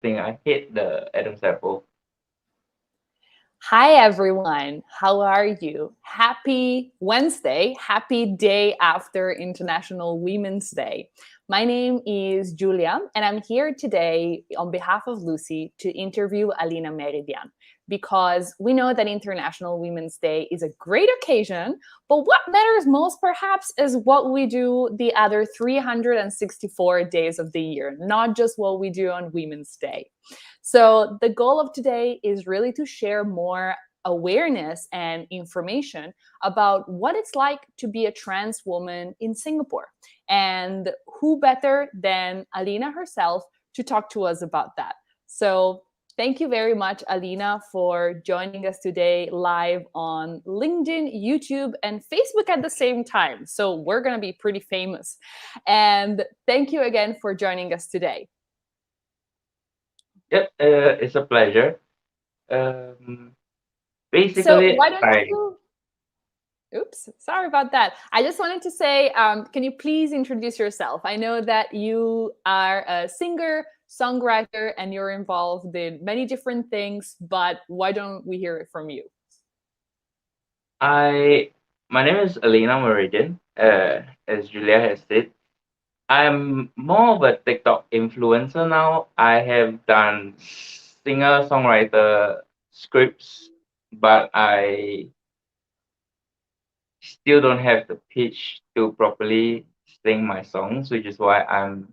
thing. I hate the Adam's apple. Hi, everyone. How are you? Happy Wednesday. Happy day after International Women's Day. My name is Julia, and I'm here today on behalf of Lucy to interview Alina Meridian because we know that International Women's Day is a great occasion, but what matters most perhaps is what we do the other 364 days of the year, not just what we do on Women's Day. So, the goal of today is really to share more awareness and information about what it's like to be a trans woman in Singapore. And who better than Alina herself to talk to us about that? So, thank you very much, Alina, for joining us today live on LinkedIn, YouTube, and Facebook at the same time. So, we're going to be pretty famous. And thank you again for joining us today. Yep, it's a pleasure. Um, So, basically, why don't I you Oops, sorry about that. I just wanted to say, can you please introduce yourself? I know that you are a singer, songwriter, and you're involved in many different things, but why don't we hear it from you? I my name is Alina Meridian. As Julia has said, I'm more of a TikTok influencer now. I have done singer songwriter scripts, but I still don't have the pitch to properly sing my songs, which is why I'm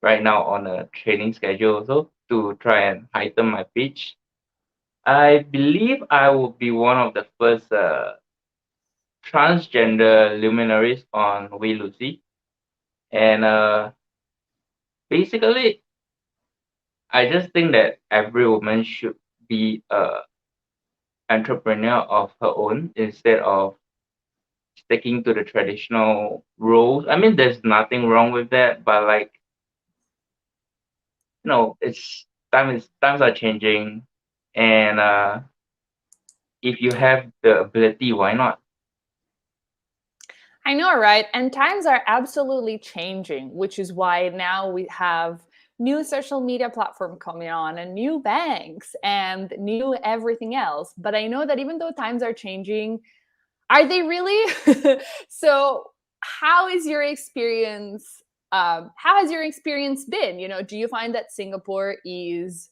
right now on a training schedule also to try and heighten my pitch. I believe I will be one of the first transgender luminaries on We Lucy. And basically, I just think that every woman should be a entrepreneur of her own instead of sticking to the traditional roles. I mean, there's nothing wrong with that, but like, it's times are changing, and if you have the ability, why not? I know, right? And times are absolutely changing, which is why now we have new social media platform coming on and new banks and new everything else. But I know that even though times are changing, are they really? So, how is your experience? How has your experience been? Do you find that Singapore is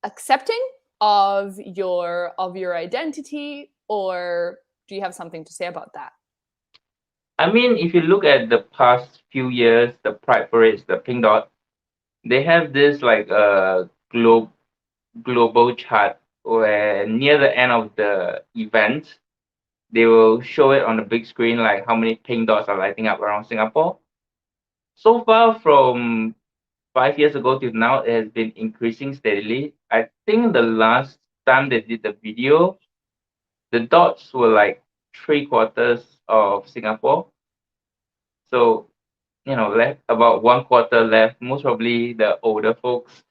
accepting of your identity, or do you have something to say about that? I mean, if you look at the past few years, the Pride parades, the Pink Dot, they have this like global chart where near the end of the event, they will show it on the big screen like how many pink dots are lighting up around Singapore. So far, from 5 years ago till now, it has been increasing steadily. I think the last time they did the video, the dots were like three quarters of Singapore. So, left about one quarter left, most probably the older folks,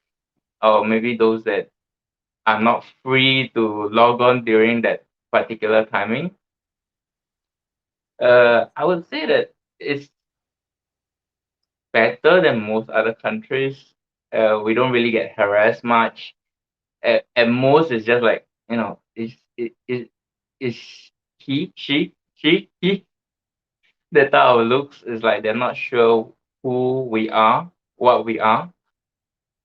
or maybe those that are not free to log on during that particular timing. I would say that it's better than most other countries. We don't really get harassed much. At most, it's just like, is he. The type of looks is like they're not sure who we are, what we are.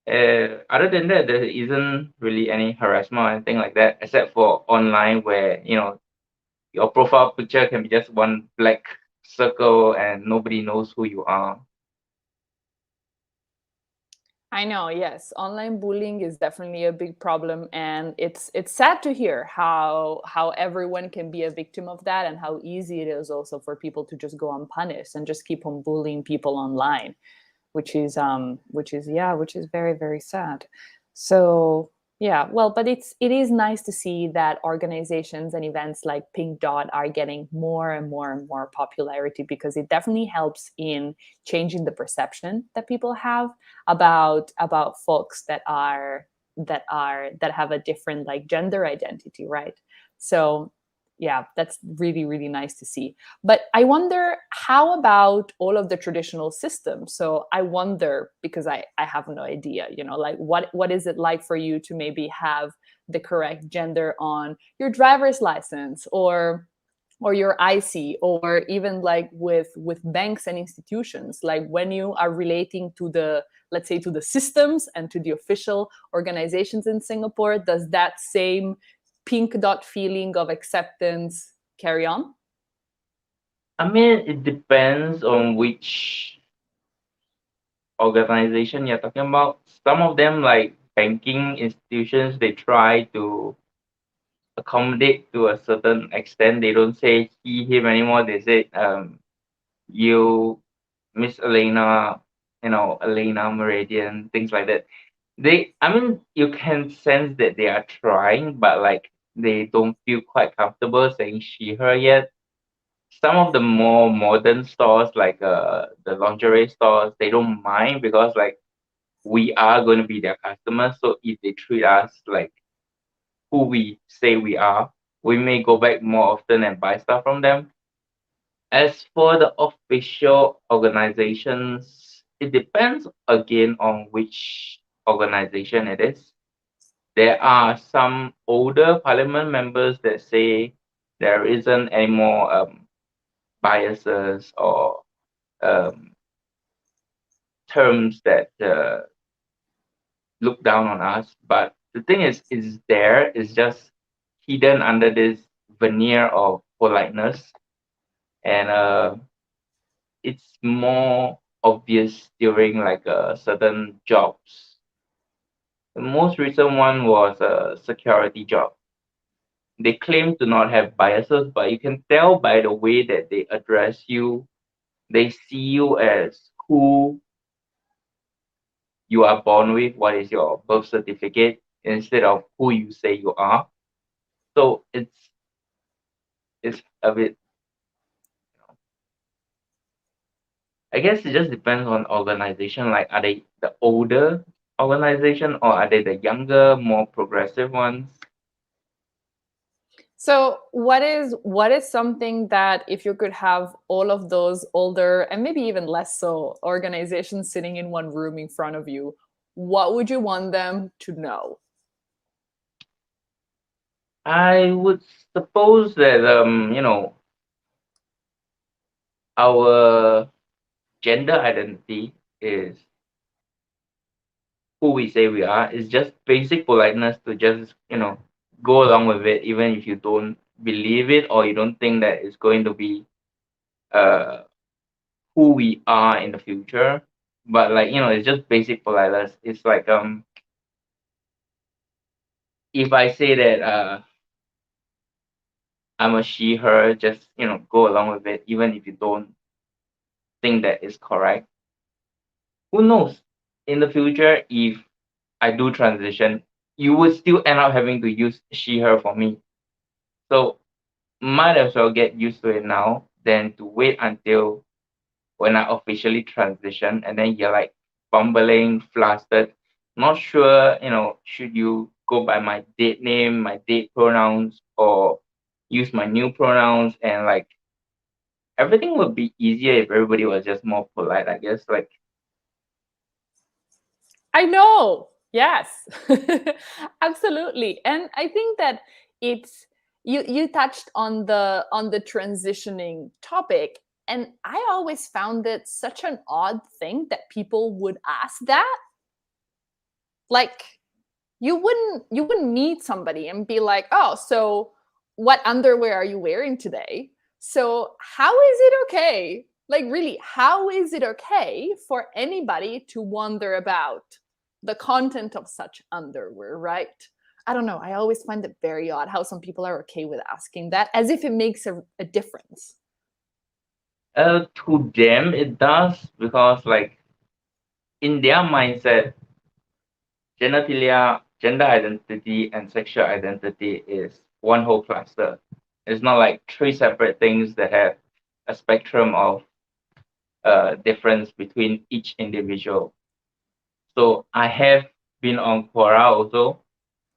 Other than that, there isn't really any harassment or anything like that, except for online where, your profile picture can be just one black circle and nobody knows who you are. I know, yes. Online bullying is definitely a big problem, and it's sad to hear how everyone can be a victim of that, and how easy it is also for people to just go unpunished and just keep on bullying people online, which is very, very sad. So yeah, well, but it is nice to see that organizations and events like Pink Dot are getting more and more and more popularity, because it definitely helps in changing the perception that people have about folks that have a different like gender identity, right? So Yeah, that's really, really nice to see. But I wonder, how about all of the traditional systems? So I wonder, because I have no idea, like what is it like for you to maybe have the correct gender on your driver's license, or your IC, or even like with banks and institutions, like when you are relating to the, let's say, to the systems and to the official organizations in Singapore, does that same pink dot feeling of acceptance carry on? I mean, it depends on which organization you're talking about. Some of them, like banking institutions, they try to accommodate to a certain extent. They don't say he, him anymore. They say you, Miss Alina, Alina, Meridian, things like that. I mean, you can sense that they are trying, but like they don't feel quite comfortable saying she, her yet. Some of the more modern stores, like the lingerie stores, they don't mind because like we are going to be their customers. So if they treat us like who we say we are, we may go back more often and buy stuff from them. As for the official organizations, it depends again on which organization it is. There are some older parliament members that say there isn't any more biases or um, terms that look down on us. But the thing is, it's there. It's just hidden under this veneer of politeness, and it's more obvious during like certain jobs. The most recent one was a security job. They claim to not have biases, but you can tell by the way that they address you. They see you as who you are born with, what is your birth certificate, instead of who you say you are. So it's a bit. I guess it just depends on organization. Like, are they the older organization or are they the younger, more progressive ones? So what is something that, if you could have all of those older and maybe even less so organizations sitting in one room in front of you, what would you want them to know? I would suppose that our gender identity is who we say we are. It's just basic politeness to just go along with it, even if you don't believe it or you don't think that it's going to be uh who we are in the future. But like it's just basic politeness. It's like if I say that I'm a she her, just go along with it, even if you don't think that is correct. Who knows? In the future, if I do transition, you would still end up having to use she her for me. So might as well get used to it now than to wait until when I officially transition and then you're like fumbling, flustered, not sure, should you go by my date name, my date pronouns, or use my new pronouns, and like everything would be easier if everybody was just more polite, I guess. Like, I know. Yes. Absolutely. And I think that it's, you touched on the transitioning topic, and I always found it such an odd thing that people would ask that. Like, you wouldn't meet somebody and be like, "Oh, so what underwear are you wearing today?" So, how is it okay? Like, really, how is it okay for anybody to wonder about the content of such underwear, right? I don't know. I always find it very odd how some people are okay with asking that, as if it makes a difference. to them, it does because, like, in their mindset, genitalia, gender identity, and sexual identity is one whole cluster. It's not like three separate things that have a spectrum of difference between each individual. So I have been on Quora also.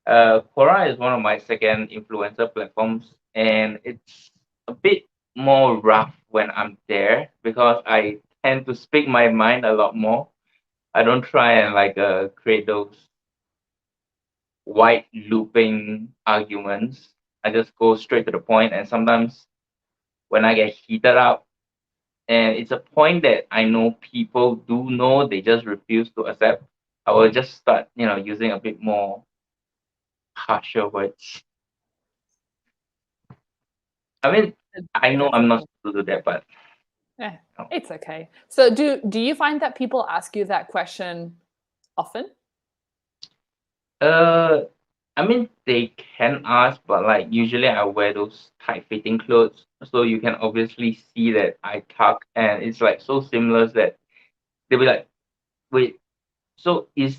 Quora is one of my second influencer platforms, and it's a bit more rough when I'm there because I tend to speak my mind a lot more. I don't try and like create those wide looping arguments. I just go straight to the point, and sometimes when I get heated up, and it's a point that I know people do know, they just refuse to accept. I will just start, using a bit more harsher words. I mean, I know That's I'm not okay. supposed to do that, but Eh, you know. it's okay. So do you find that people ask you that question often? Uh, I mean, they can ask, but like usually I wear those tight-fitting clothes, so you can obviously see that I tuck, and it's like so seamless that they'll be like, "Wait, so is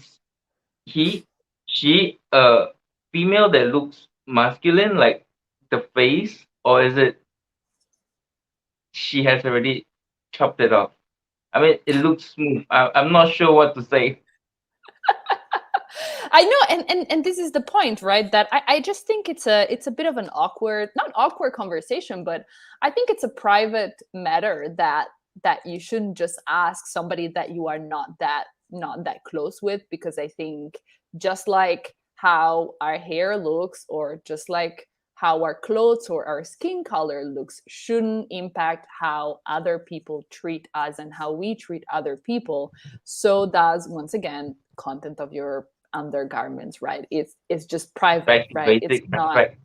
he, she, a female that looks masculine, like the face, or is it she has already chopped it off?" I mean, it looks smooth. I'm not sure what to say. I know, and this is the point, right? That I just think it's a bit of an awkward, not awkward conversation, but I think it's a private matter that you shouldn't just ask somebody that you are not that close with, because I think just like how our hair looks, or just like how our clothes or our skin color looks, shouldn't impact how other people treat us and how we treat other people. So does, once again, content of your undergarments, right? It's just private, Back to right? It's basic not respect.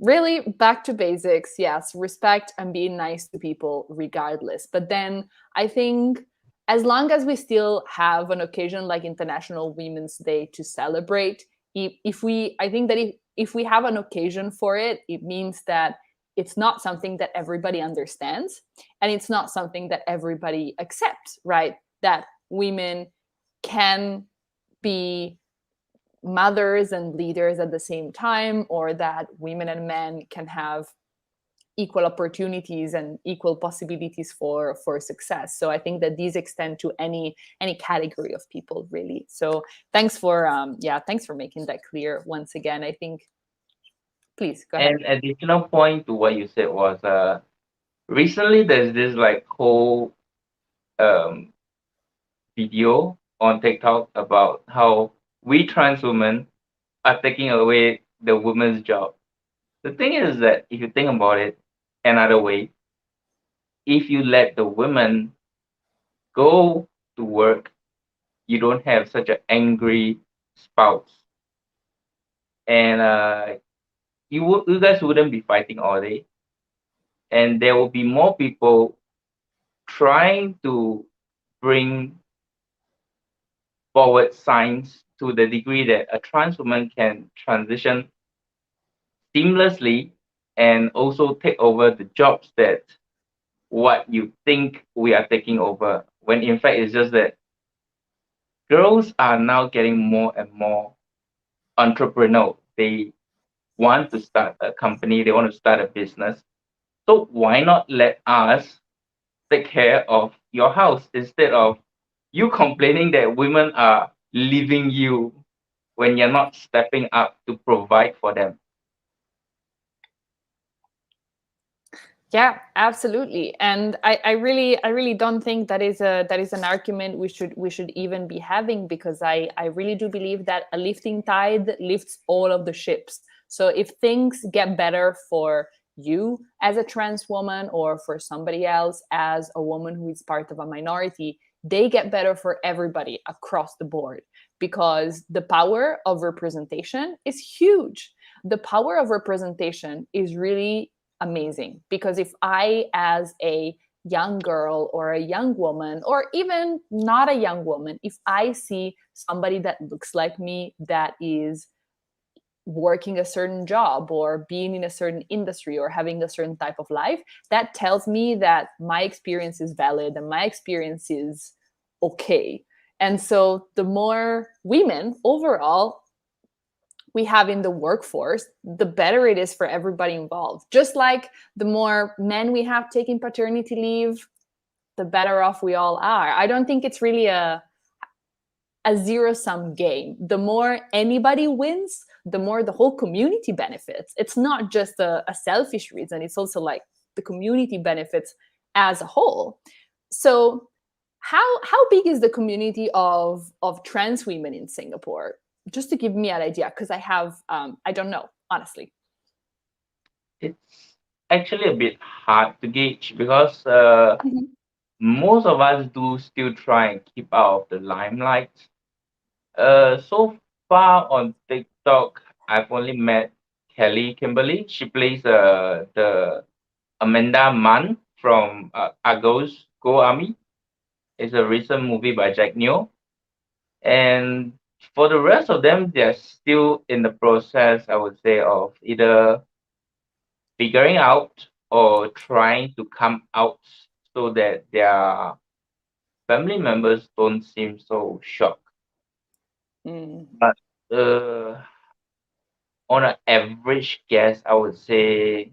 really back to basics. Yes, respect and being nice to people regardless. But then I think as long as we still have an occasion like International Women's Day to celebrate, if we, I think that if we have an occasion for it, it means that it's not something that everybody understands, and it's not something that everybody accepts, right? That women can be mothers and leaders at the same time, or that women and men can have equal opportunities and equal possibilities for success. So I think that these extend to any category of people, really. So thanks for thanks for making that clear once again. I think, please go ahead. And additional point to what you said was recently there's this like whole um video on TikTok about how we trans women are taking away the woman's job. The thing is that if you think about it another way, if you let the women go to work, you don't have such an angry spouse, and you guys wouldn't be fighting all day, and there will be more people trying to bring forward science to the degree that a trans woman can transition seamlessly and also take over the jobs that what you think we are taking over, when in fact it's just that girls are now getting more and more entrepreneurial. They want to start a company, they want to start a business. So why not let us take care of your house instead of you complaining that women are leaving you when you're not stepping up to provide for them? Yeah, absolutely. And I really don't think that is an argument we should even be having, because I really do believe that a lifting tide lifts all of the ships. So if things get better for you as a trans woman, or for somebody else as a woman who is part of a minority, they get better for everybody across the board, because the power of representation is huge. The power of representation is really amazing, because if I, as a young girl or a young woman, or even not a young woman, if I see somebody that looks like me, that is working a certain job or being in a certain industry or having a certain type of life, that tells me that my experience is valid and my experience is okay. And so the more women overall we have in the workforce, the better it is for everybody involved. Just like the more men we have taking paternity leave, the better off we all are. I don't think it's really a zero sum game. The more anybody wins, the more the whole community benefits. It's not just a selfish reason, it's also like the community benefits as a whole. So how big is the community of trans women in Singapore? Just to give me an idea, because I don't know, honestly. It's actually a bit hard to gauge because Mhm. most of us do still try and keep out of the limelight. So far on TikTok, I've only met Kelly Kimberly. She plays the Amanda Mann from Argos Go Army. It's a recent movie by Jack Neo. And for the rest of them, they're still in the process, I would say, of either figuring out or trying to come out so that their family members don't seem so shocked. Mm. But on an average guess, I would say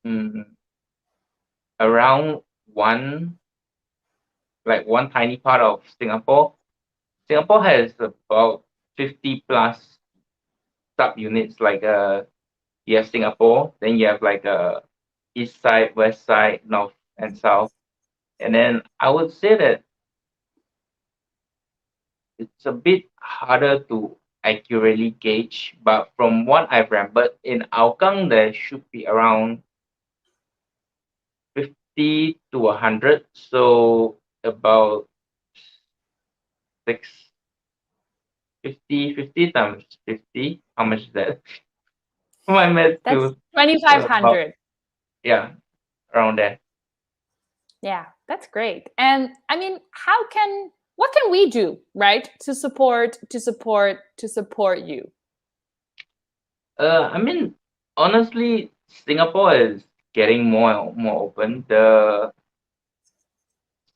mm, around one, like one tiny part of Singapore. Singapore has about 50 plus subunits. Like you have Singapore, then you have like east side, west side, north and south. And then I would say that it's a bit harder to accurately gauge, but from what I've remembered, in Hougang there should be around 50 to 100. So about six 50 times 50. How much is that? My math That's skills. About, 2,500. yeah, around there. Yeah, that's great. And I mean, what can we do, right, to support you? I mean, honestly, Singapore is getting more and more open. The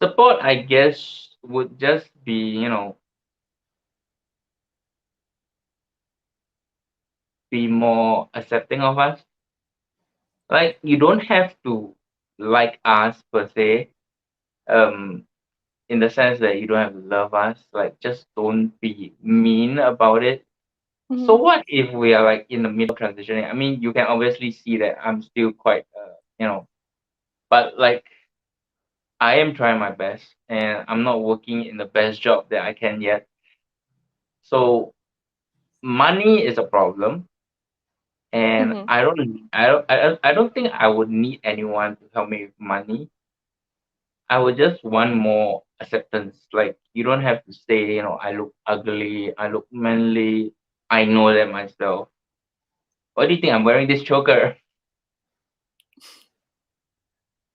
support, I guess, would just be, be more accepting of us. Like, you don't have to like us per se, um, in the sense that you don't have to love us. Like, just don't be mean about it. So Mhm. what if we are like in the middle of transitioning? I mean, you can obviously see that I'm still quite, but like I am trying my best, and I'm not working in the best job that I can yet. So money is a problem, and Mhm. I don't think I would need anyone to help me with money. I would just want more acceptance. Like you don't have to say, I look ugly, I look manly. I know that myself. What do you think? I'm wearing this choker.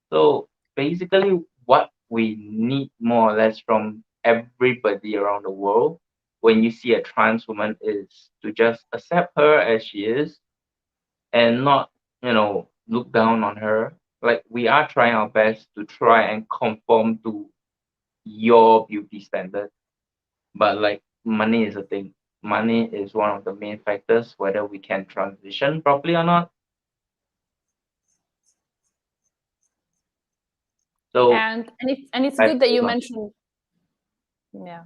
So basically, what we need more or less from everybody around the world when you see a trans woman is to just accept her as she is and not, look down on her. Like we are trying our best to try and conform to your beauty standard, but like money is a thing. Money is one of the main factors whether we can transition properly or not. So And it's I good that feel you like mentioned. Yeah.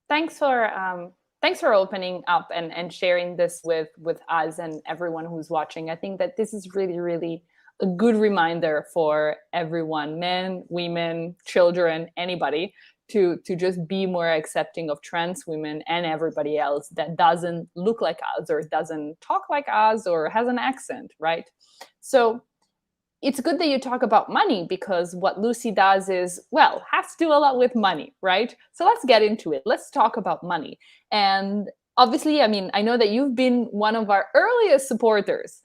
Thanks for opening up and sharing this with us and everyone who's watching. I think that this is really, really a good reminder for everyone, men, women, children, anybody, to just be more accepting of trans women and everybody else that doesn't look like us or doesn't talk like us or has an accent, right? So it's good that you talk about money, because what Lucy does is, well, has to do a lot with money, right? So let's get into it. Let's talk about money. And obviously, I mean, I know that you've been one of our earliest supporters,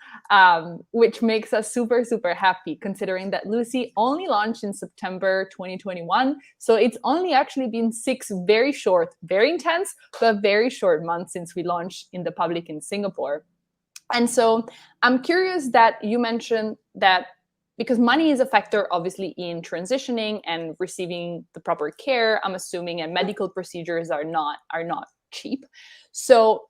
which makes us super, super happy, considering that Lucy only launched in September 2021. So it's only actually been 6 very short, very intense, but very short months since we launched in the public in Singapore. And so I'm curious that you mentioned that, because money is a factor obviously in transitioning and receiving the proper care, I'm assuming, and medical procedures are not cheap. So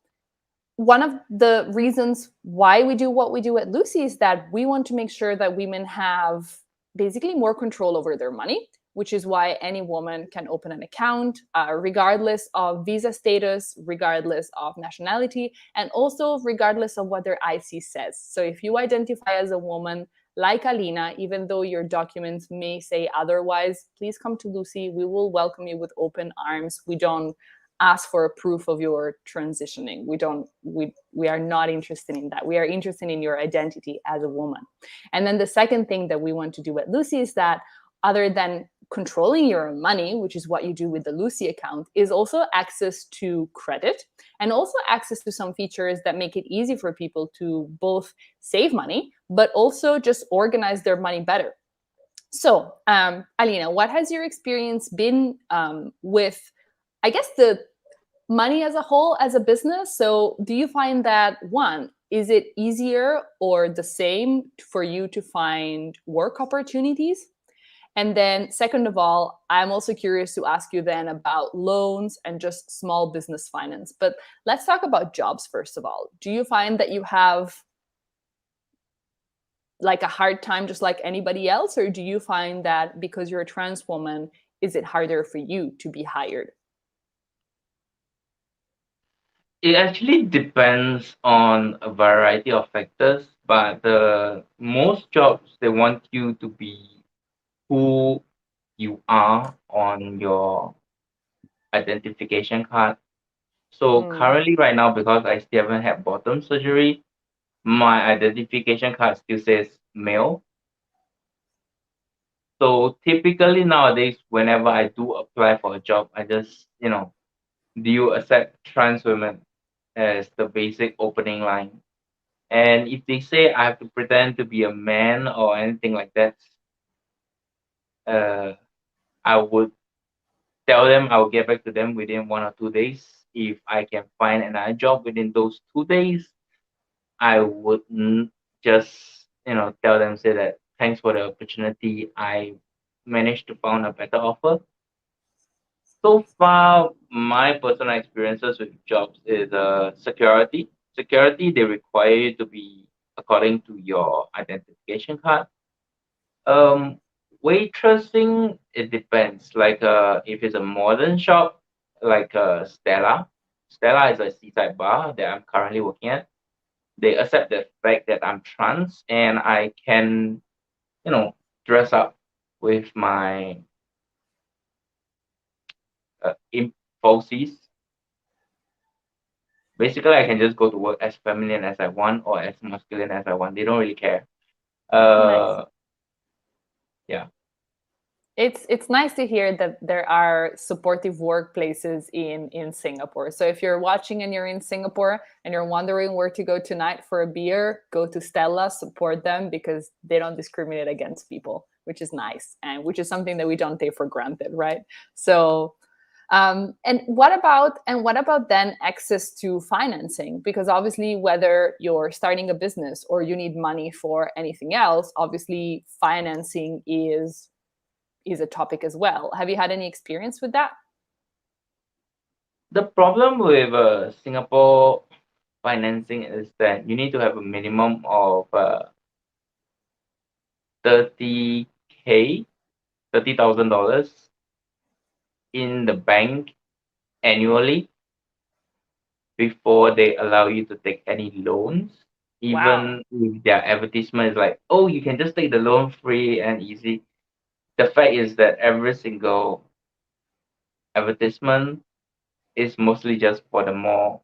one of the reasons why we do what we do at Lucy is that we want to make sure that women have basically more control over their money. which is why any woman can open an account, regardless of visa status, regardless of nationality, and also regardless of what their IC says. So if you identify as a woman like Alina, even though your documents may say otherwise, please come to Lucy. We will welcome you with open arms. We don't ask for a proof of your transitioning. We are not interested in that. We are interested in your identity as a woman. And then the second thing that we want to do at Lucy is that, other than controlling your money, which is what you do with the Lucy account, is also access to credit and also access to some features that make it easy for people to both save money, but also just organize their money better. So, Alina, what has your experience been with, I guess, the money as a whole as a business? So do you find that, one, is it easier or the same for you to find work opportunities? And then second of all, I'm also curious to ask you then about loans and just small business finance. But let's talk about jobs first of all. Do you find that you have like a hard time just like anybody else, or do you find that because you're a trans woman, is it harder for you to be hired? It actually depends on a variety of factors, but the most jobs they want you to be who you are on your identification card. So Mm, currently right now, because I still haven't had bottom surgery, my identification card still says male. So typically nowadays, whenever I do apply for a job, I just, do you accept trans women as the basic opening line? And if they say I have to pretend to be a man or anything like that, uh, I would tell them I will get back to them within 1 or 2 days. If I can find another job within those 2 days, I would just tell them, say that thanks for the opportunity. I managed to find a better offer. So far, my personal experiences with jobs is security. Security, they require you to be according to your identification card. Um, Waitressing, it depends. Like if it's a modern shop, like Stella. Stella is a seaside bar that I'm currently working at. They accept the fact that I'm trans and I can, you know, dress up with my impulses. Basically, I can just go to work as feminine as I want or as masculine as I want. They don't really care. nice. Uh, yeah. It's nice to hear that there are supportive workplaces in Singapore. So if you're watching and you're in Singapore and you're wondering where to go tonight for a beer, go to Stella, support them because they don't discriminate against people, which is nice and which is something that we don't take for granted, right? So and what about then access to financing? Because obviously, whether you're starting a business or you need money for anything else, obviously financing is a topic as well. Have you had any experience with that? The problem with Singapore financing is that you need to have a minimum of 30K, $30,000 in the bank annually before they allow you to take any loans. Wow. Even if their advertisement is like, oh, you can just take the loan free and easy. The fact is that every single advertisement is mostly just for the more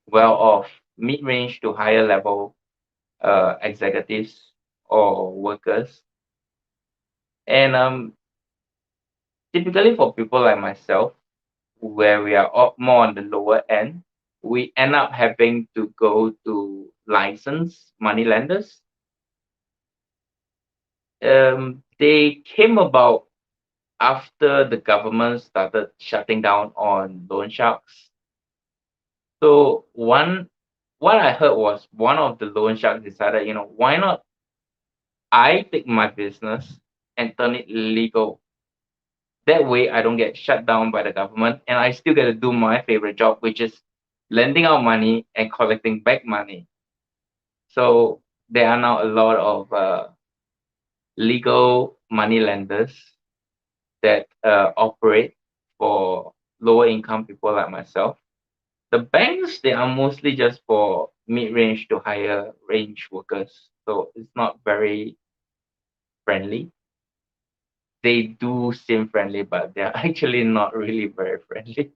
well off, mid range to higher level executives or workers. And typically for people like myself, where we are more on the lower end, we end up having to go to licensed money lenders. They came about after the government started shutting down on loan sharks. So what I heard was one of the loan sharks decided, why not I take my business and turn it legal. That way I don't get shut down by the government and I still get to do my favorite job, which is lending out money and collecting back money. So there are now a lot of legal money lenders that operate for lower income people like myself. The banks, they are mostly just for mid-range to higher range workers, so it's not very friendly. They do seem friendly, but they're actually not really very friendly.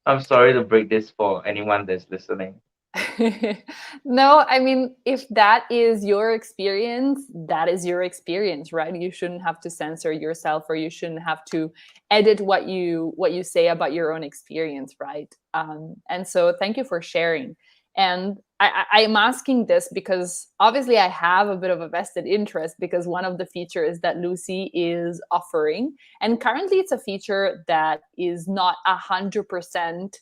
I'm sorry to break this for anyone that's listening. No, I mean, if that is your experience, that is your experience, right? You shouldn't have to censor yourself, or you shouldn't have to edit what you say about your own experience, right? And so thank you for sharing. And I'm asking this because obviously I have a bit of a vested interest, because one of the features that Lucy is offering, and currently it's a feature that is not 100%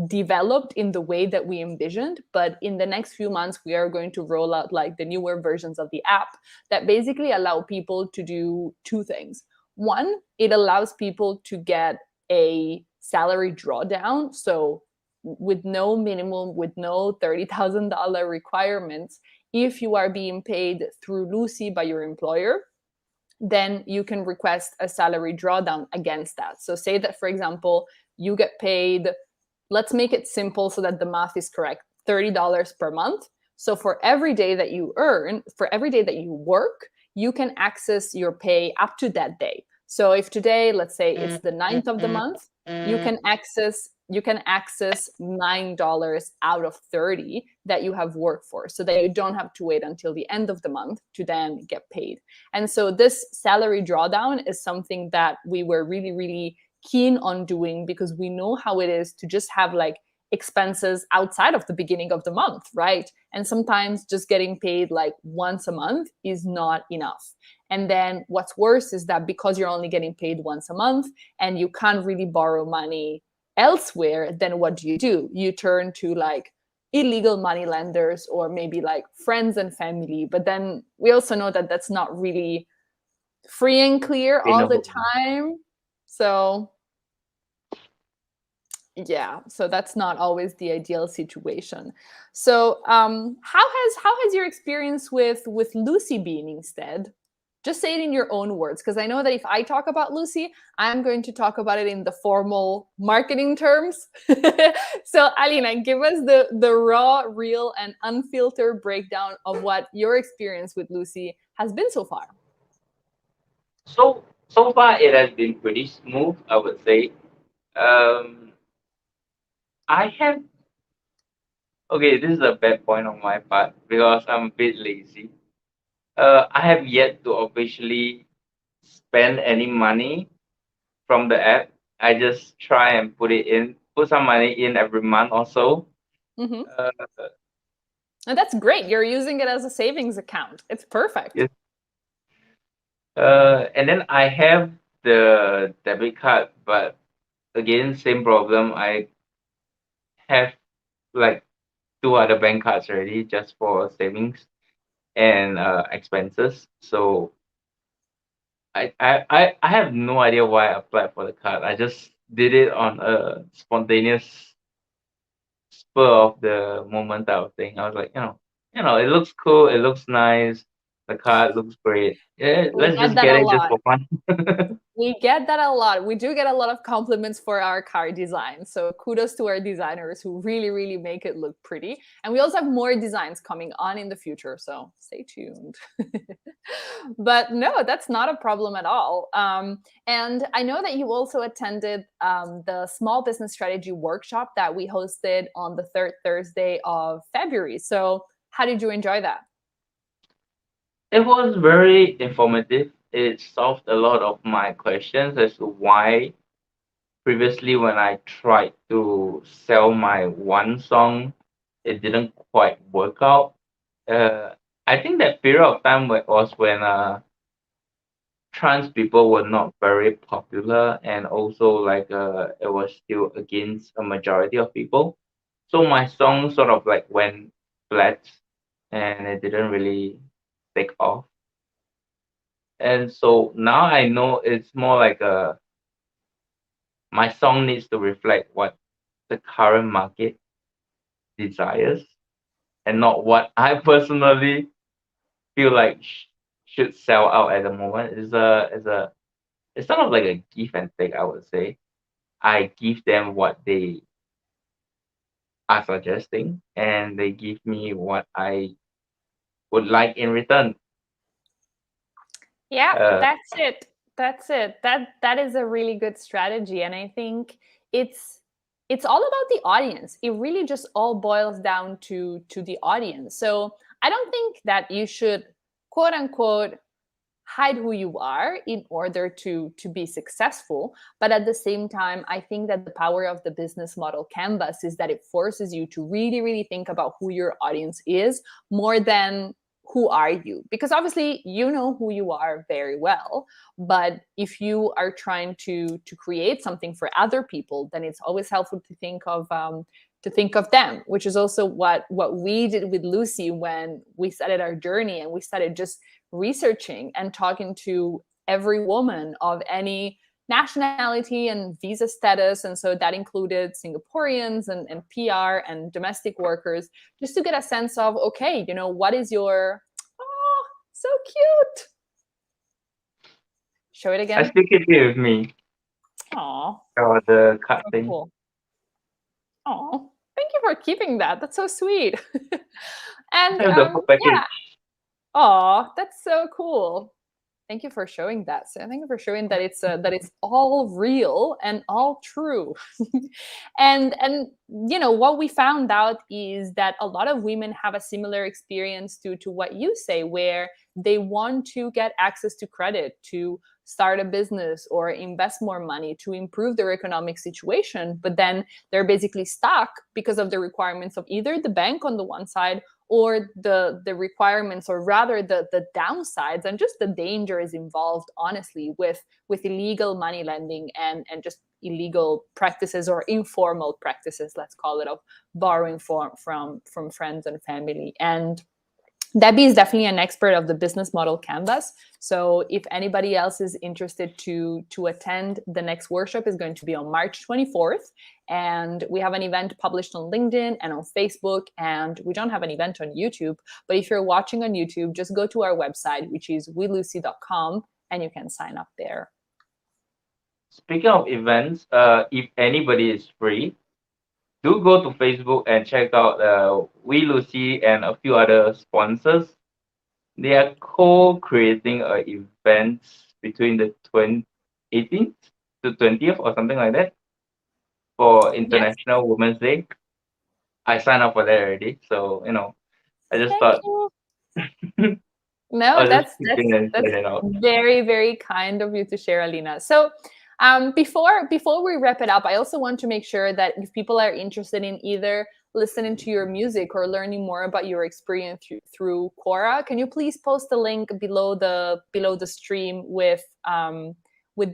developed in the way that we envisioned, but in the next few months we are going to roll out like the newer versions of the app that basically allow people to do two things. One, it allows people to get a salary drawdown, so with no minimum, with no $30,000 requirements. If you are being paid through Lucy by your employer, then you can request a salary drawdown against that. So say that, for example, you get paid, let's make it simple so that the math is correct, $30 per month. So for every day that you earn, for every day that you work, you can access your pay up to that day. So if today, let's say it's the 9th of the month, you can access $9 out of 30 that you have worked for, so that you don't have to wait until the end of the month to then get paid. And so this salary drawdown is something that we were really, really keen on doing, because we know how it is to just have like expenses outside of the beginning of the month, right? And sometimes just getting paid like once a month is not enough. And then what's worse is that because you're only getting paid once a month and you can't really borrow money elsewhere, then what do? You turn to like illegal money lenders, or maybe like friends and family. But then we also know that that's not really free and clear You all the know, time. So yeah, so that's not always the ideal situation. So how has your experience with Lucy been instead? Just say it in your own words, because I know that if I talk about Lucy, I'm going to talk about it in the formal marketing terms. So Alina, give us the raw, real, and unfiltered breakdown of what your experience with Lucy has been so far. so far it has been pretty smooth, I would say. Um, I have Okay. This is a bad point on my part because I'm a bit lazy. I have yet to officially spend any money from the app. I just try and put some money in every month or so. Hmm. Uh, And that's great. You're using it as a savings account. It's perfect. yes. And then I have the debit card, but again, same problem. I have like two other bank cards already just for savings and expenses. So I have no idea why I applied for the card. I just did it on a spontaneous spur of the moment type of thing. I was like, it looks cool, it looks nice, the card looks great. Yeah, We let's get just that get a it just lot. for fun. We get that a lot. We do get a lot of compliments for our car design. So kudos to our designers who really, really make it look pretty. And we also have more designs coming on in the future. So stay tuned. But no, that's not a problem at all. And I know that you also attended the small business strategy workshop that we hosted on the third Thursday of February. So how did you enjoy that? It was very informative. It solved a lot of my questions as to why previously when I tried to sell my one song, it didn't quite work out. Uh, I think that period of time was when trans people were not very popular, and also like it was still against a majority of people. So my song sort of like went flat, and it didn't really take off. And so now I know it's more like my song needs to reflect what the current market desires, and not what I personally feel like should sell out at the moment. It's sort of like a give and take, I would say. I give them what they are suggesting, and they give me what I would like in return. Yeah, Uh, that's it. That's it. That is a really good strategy, and I think it's it's all about the audience. It really just all boils down to the audience. So I don't think that you should quote unquote hide who you are in order to be successful, but at the same time I think that the power of the business model canvas is that it forces you to really think about who your audience is more than who are you, because obviously you know who you are very well, but if you are trying to create something for other people, then it's always helpful to think of them, which is also what we did with Lucy when we started our journey, and we started just researching and talking to every woman of any nationality and visa status. And so that included Singaporeans and PR and domestic workers, just to get a sense of, okay, what is your, oh, so cute. Show it I again. still keep it with me. Oh, Or the card so thing. cool. Oh, thank you for keeping that. That's so sweet. And The whole package. yeah, oh, that's so cool. Thank you for showing that. So thank you for showing that it's all real and all true. And what we found out is that a lot of women have a similar experience to what you say, where they want to get access to credit to start a business or invest more money to improve their economic situation, but then they're basically stuck because of the requirements of either the bank on the one side, or the requirements, or rather the downsides and just the dangers involved, honestly, with illegal money lending and just illegal practices, or informal practices, let's call it, of borrowing from friends and family. And Debbie is definitely an expert of the business model canvas. So if anybody else is interested to attend, the next workshop is going to be on March 24th. And we have an event published on LinkedIn and on Facebook. And we don't have an event on YouTube. But if you're watching on YouTube, just go to our website, which is welucy.com, and you can sign up there. Speaking of events, if anybody is free, do go to Facebook and check out We Lucy and a few other sponsors. They are co-creating a event between the 18th to 20th or something like that for Yes. International Women's Day. I signed up for that already, so I just Thank thought you. I No, was just that's thinking and that's set it out. very kind of you to share, Alina. So, before we wrap it up, I also want to make sure that if people are interested in either listening to your music or learning more about your experience through Quora, can you please post a link below the stream with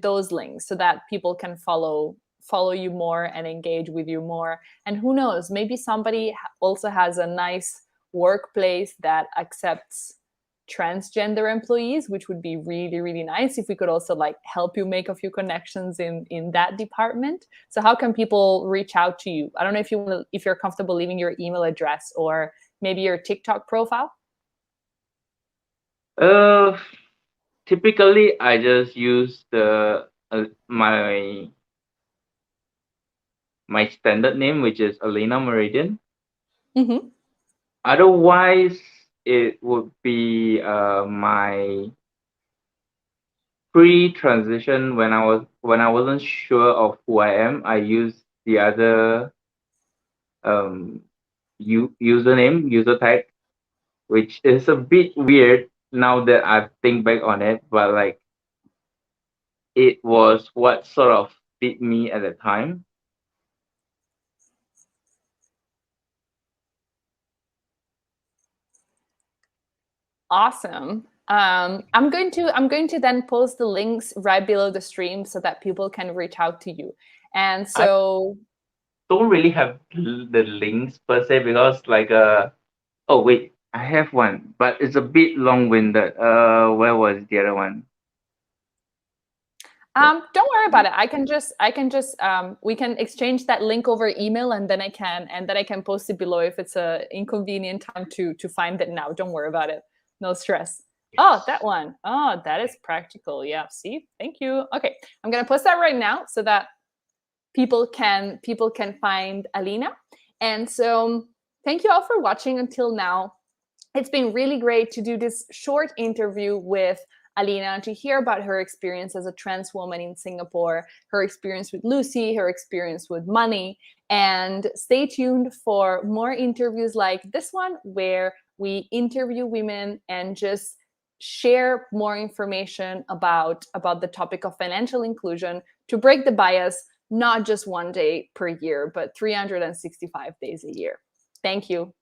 those links, so that people can follow you more and engage with you more. And who knows, maybe somebody also has a nice workplace that accepts transgender employees, which would be really nice if we could also help you make a few connections in that department. So how can people reach out to you? I don't know if you're comfortable leaving your email address or maybe your TikTok profile. Uh, Typically I just use the my standard name, which is Alina Meridian. Mm-hmm. Otherwise, it would be my pre-transition when I wasn't sure of who I am. I used the other um user tag, which is a bit weird now that I think back on it, but like it was what sort of fit me at the time. Awesome. I'm going to then post the links right below the stream so that people can reach out to you. And I so, don't really have the links per se because oh wait, I have one, but it's a bit long-winded. Where was the other one? don't worry about it. We can exchange that link over email, and then I can post it below if it's a inconvenient time to find it now. Don't worry about it. No stress. Oh, that one. Oh, that is practical. Yeah. See, thank you. Okay, I'm gonna post that right now so that people can find Alina. And so, thank you all for watching until now. It's been really great to do this short interview with Alina to hear about her experience as a trans woman in Singapore, her experience with Lucy, her experience with money. And stay tuned for more interviews like this one, where we interview women and just share more information about the topic of financial inclusion to break the bias, not just one day per year, but 365 days a year. Thank you.